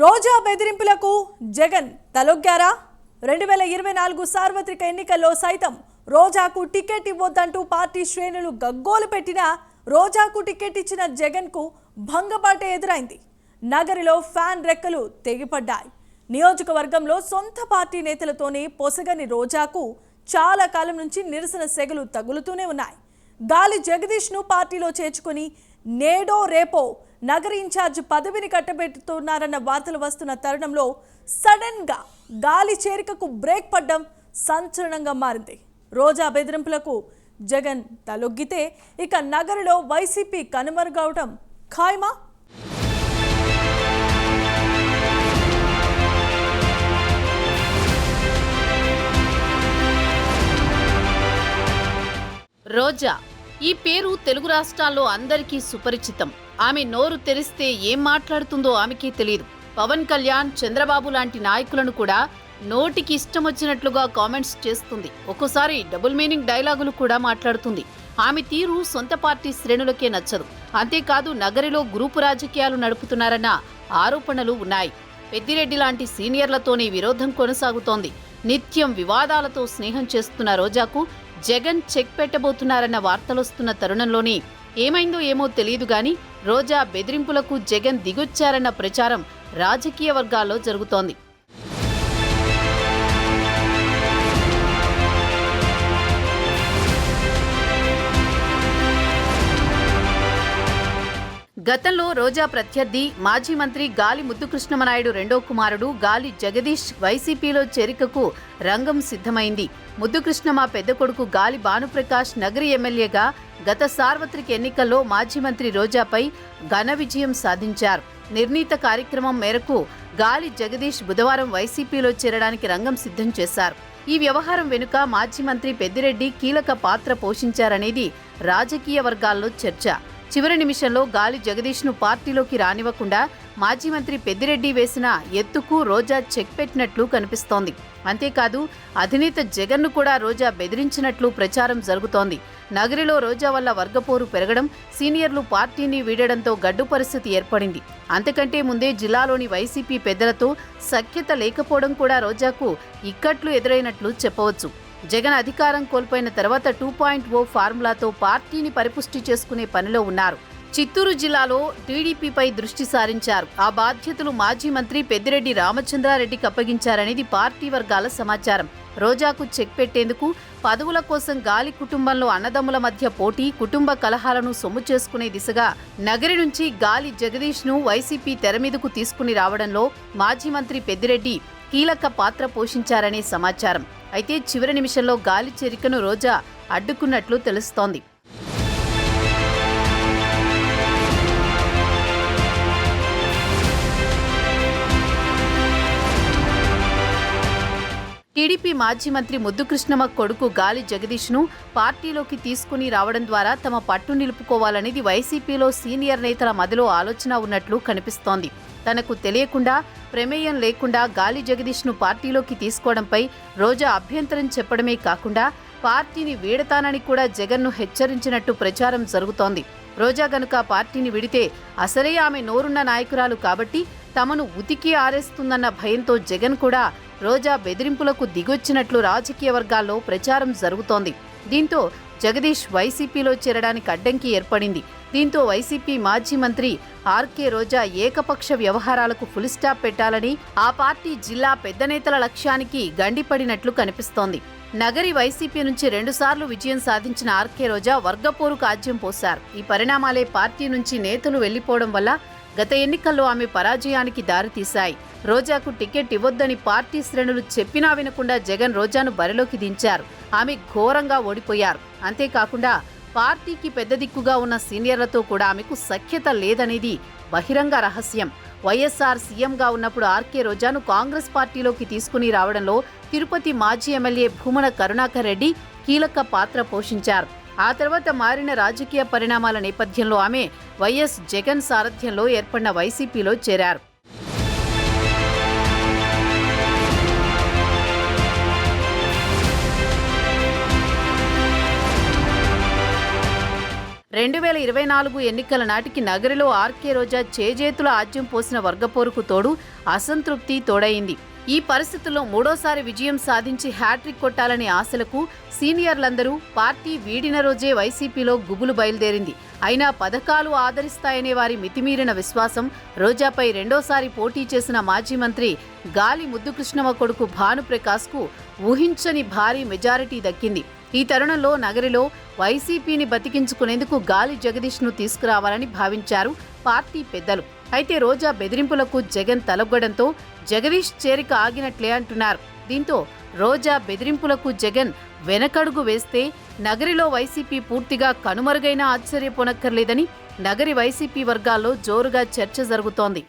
రోజా బెదిరింపులకు జగన్ తలొగ్గారా? 2024 సార్వత్రిక ఎన్నికల్లో సైతం రోజాకు టికెట్ ఇవ్వొద్దంటూ పార్టీ శ్రేణులు గగ్గోలు పెట్టినా రోజాకు టికెట్ ఇచ్చిన జగన్కు భంగపాటే ఎదురైంది. నగరిలో ఫ్యాన్ రెక్కలు తెగిపడ్డాయి. నియోజకవర్గంలో సొంత పార్టీ నేతలతోనే పొసగని రోజాకు చాలా కాలం నుంచి నిరసన సెగలు తగులుతూనే ఉన్నాయి. గాలి జగదీష్ను పార్టీలో చేర్చుకుని నేడో రేపో నగర ఇన్ఛార్జ్ పదవిని కట్టబెట్టుతున్నారన్న వార్తలు వస్తున్న తరుణంలో సడన్ గా గాలి చేరికకు బ్రేక్ పడ్డం సంచలనంగా మారింది. రోజా బెదిరింపులకు జగన్ తలొగ్గితే ఇక నగరలో వైసీపీ కనుమరుగవడం ఖాయమా? రోజా ఈ పేరు తెలుగు రాష్ట్రాల్లో అందరికీ సుపరిచితం. ఆమె నోరు తెరిస్తే ఏం మాట్లాడుతుందో ఆమెకే తెలియదు. పవన్ కళ్యాణ్, చంద్రబాబు లాంటి నాయకులను కూడా నోటికి ఇష్టం వచ్చినట్లుగా కామెంట్స్ చేస్తుంది. ఒక్కోసారి డబుల్ మీనింగ్ డైలాగులు కూడా మాట్లాడుతుంది. ఆమె తీరు సొంత పార్టీ శ్రేణులకే నచ్చదు. అంతేకాదు నగరిలో గ్రూపు రాజకీయాలు నడుపుతున్నారన్న ఆరోపణలు ఉన్నాయి. పెద్దిరెడ్డి లాంటి సీనియర్లతోనే విరోధం కొనసాగుతోంది. నిత్యం వివాదాలతో స్నేహం చేస్తున్న రోజాకు జగన్ చెక్ పెట్టబోతున్నారన్న వార్తలొస్తున్న తరుణంలోనే ఏమైందో ఏమో తెలియదు గాని రోజా బెదిరింపులకు జగన్ దిగొచ్చారన్న ప్రచారం రాజకీయ వర్గాల్లో జరుగుతోంది. గతంలో రోజా ప్రత్యర్థి మాజీ మంత్రి గాలి ముద్దుకృష్ణమనాయుడు రెండో కుమారుడు గాలి జగదీష్ వైసీపీలో చేరికకు రంగం సిద్ధమైంది. ముద్దుకృష్ణమ పెద్ద కొడుకు గాలి భానుప్రకాష్ నగరి ఎమ్మెల్యేగా గత సార్వత్రిక ఎన్నికల్లో మాజీ మంత్రి రోజాపై ఘన విజయం సాధించారు. నిర్ణీత కార్యక్రమం మేరకు గాలి జగదీష్ బుధవారం వైసీపీలో చేరడానికి రంగం సిద్ధం చేశారు. ఈ వ్యవహారం వెనుక మాజీ మంత్రి పెద్దిరెడ్డి కీలక పాత్ర పోషించారనేది రాజకీయ వర్గాల్లో చర్చ. చివరి నిమిషంలో గాలి జగదీష్ను పార్టీలోకి రానివ్వకుండా మాజీ మంత్రి పెద్దిరెడ్డి వేసిన ఎత్తుకు రోజా చెక్ పెట్టినట్లు కనిపిస్తోంది. అంతేకాదు అధినేత జగన్ను కూడా రోజా బెదిరించినట్లు ప్రచారం జరుగుతోంది. నగరిలో రోజా వల్ల వర్గపోరు పెరగడం, సీనియర్లు పార్టీని వీడడంతో గడ్డు పరిస్థితి ఏర్పడింది. అంతకంటే ముందే జిల్లాలోని వైసీపీ పెద్దలతో సఖ్యత లేకపోవడం కూడా రోజాకు ఇక్కట్లు ఎదురైనట్లు చెప్పవచ్చు. జగన్ అధికారం కోల్పోయిన తర్వాత 2.0 ఫార్ములాతో పార్టీని పరిపుష్టి చేసుకునే పనిలో ఉన్నారు. చిత్తూరు జిల్లాలో టీడీపీపై దృష్టి సారించారు. ఆ బాధ్యతలు మాజీ మంత్రి పెద్దిరెడ్డి రామచంద్రారెడ్డికి అప్పగించారనేది పార్టీ వర్గాల సమాచారం. రోజాకు చెక్ పెట్టేందుకు పదవుల కోసం గాలి కుటుంబంలో అన్నదమ్ముల మధ్య పోటీ, కుటుంబ కలహాలను సొమ్ము చేసుకునే దిశగా నగరి నుంచి గాలి జగదీష్ను వైసీపీ తెరమీదకు తీసుకుని రావడంలో మాజీ మంత్రి పెద్దిరెడ్డి కీలక పాత్ర పోషించారనే సమాచారం. అయితే చివరి నిమిషంలో గాలి చేరికను రోజా అడ్డుకున్నట్లు తెలుస్తోంది. టీడీపీ మాజీ మంత్రి ముద్దుకృష్ణమ కొడుకు గాలి జగదీష్ను పార్టీలోకి తీసుకుని రావడం ద్వారా తమ పట్టు నిలుపుకోవాలనేది వైసీపీలో సీనియర్ నేతల మదిలో ఆలోచన ఉన్నట్లు కనిపిస్తోంది. తనకు తెలియకుండా, ప్రమేయం లేకుండా గాలి జగదీష్ను పార్టీలోకి తీసుకోవడంపై రోజా అభ్యంతరం చెప్పడమే కాకుండా పార్టీని వీడతానని కూడా జగన్ను హెచ్చరించినట్టు ప్రచారం జరుగుతోంది. రోజా గనుక పార్టీని విడితే అసలే ఆమె నోరున్న నాయకురాలు కాబట్టి తమను ఉతికి ఆరేస్తుందన్న భయంతో జగన్ కూడా రోజా బెదిరింపులకు దిగొచ్చినట్లు రాజకీయ వర్గాల్లో ప్రచారం జరుగుతోంది. దీంతో జగదీష్ వైసీపీలో చేరడానికి అడ్డంకి ఏర్పడింది. దీంతో వైసీపీ మాజీ మంత్రి ఆర్కే రోజా ఏకపక్ష వ్యవహారాలకు ఫుల్ స్టాప్ పెట్టాలని ఆ పార్టీ జిల్లా పెద్ద నేతల లక్ష్యానికి గండిపడినట్లు కనిపిస్తోంది. నగరి వైసీపీ నుంచి 2 సార్లు విజయం సాధించిన ఆర్కే రోజా వర్గపోరుకు ఆజ్యం పోశారు. ఈ పరిణామాలే పార్టీ నుంచి నేతలు వెళ్లిపోవడం వల్ల గత ఎన్నికల్లో ఆమె పరాజయానికి దారితీశాయి. రోజాకు టికెట్ ఇవ్వొద్దని పార్టీ శ్రేణులు చెప్పినా వినకుండా జగన్ రోజాను బరిలోకి దించారు. ఆమె ఘోరంగా ఓడిపోయారు. అంతేకాకుండా పార్టీకి పెద్ద దిక్కుగా ఉన్న సీనియర్లతో కూడా ఆమెకు సఖ్యత లేదనేది బహిరంగ రహస్యం. వైఎస్ఆర్ సీఎంగా ఉన్నప్పుడు ఆర్కే రోజాను కాంగ్రెస్ పార్టీలోకి తీసుకుని రావడంలో తిరుపతి మాజీ ఎమ్మెల్యే భూమన కరుణాకర్ రెడ్డి కీలక పాత్ర పోషించారు. ఆ తర్వాత మారిన రాజకీయ పరిణామాల నేపథ్యంలో ఆమె వైఎస్ జగన్ సారథ్యంలో ఏర్పడిన వైసీపీలో చేరారు. 2024 ఎన్నికల నాటికి నగరిలో ఆర్కే రోజా చేజేతుల ఆజ్యం పోసిన వర్గపోరుకు తోడు అసంతృప్తి తోడైంది. ఈ పరిస్థితుల్లో మూడోసారి విజయం సాధించి హ్యాట్రిక్ కొట్టాలనే ఆశలకు సీనియర్లందరూ పార్టీ వీడిన రోజే వైసీపీలో గుబులు బయలుదేరింది. అయినా పథకాలు ఆదరిస్తాయనే వారి మితిమీరిన విశ్వాసం రోజాపై రెండోసారి పోటీ చేసిన మాజీ మంత్రి గాలి ముద్దుకృష్ణమ కొడుకు భానుప్రకాష్కు ఊహించని భారీ మెజారిటీ దక్కింది. ఈ తరుణంలో నగరిలో వైసీపీని బతికించుకునేందుకు గాలి జగదీష్ను తీసుకురావాలని భావించారు పార్టీ పెద్దలు. అయితే రోజా బెదిరింపులకు జగన్ తలొగ్గడంతో జగదీష్ చేరిక ఆగినట్లే అంటున్నారు. దీంతో రోజా బెదిరింపులకు జగన్ వెనకడుగు వేస్తే నగరిలో వైసీపీ పూర్తిగా కనుమరుగైనా ఆశ్చర్యపోనక్కర్లేదని నగరి వైసీపీ వర్గాల్లో జోరుగా చర్చ జరుగుతోంది.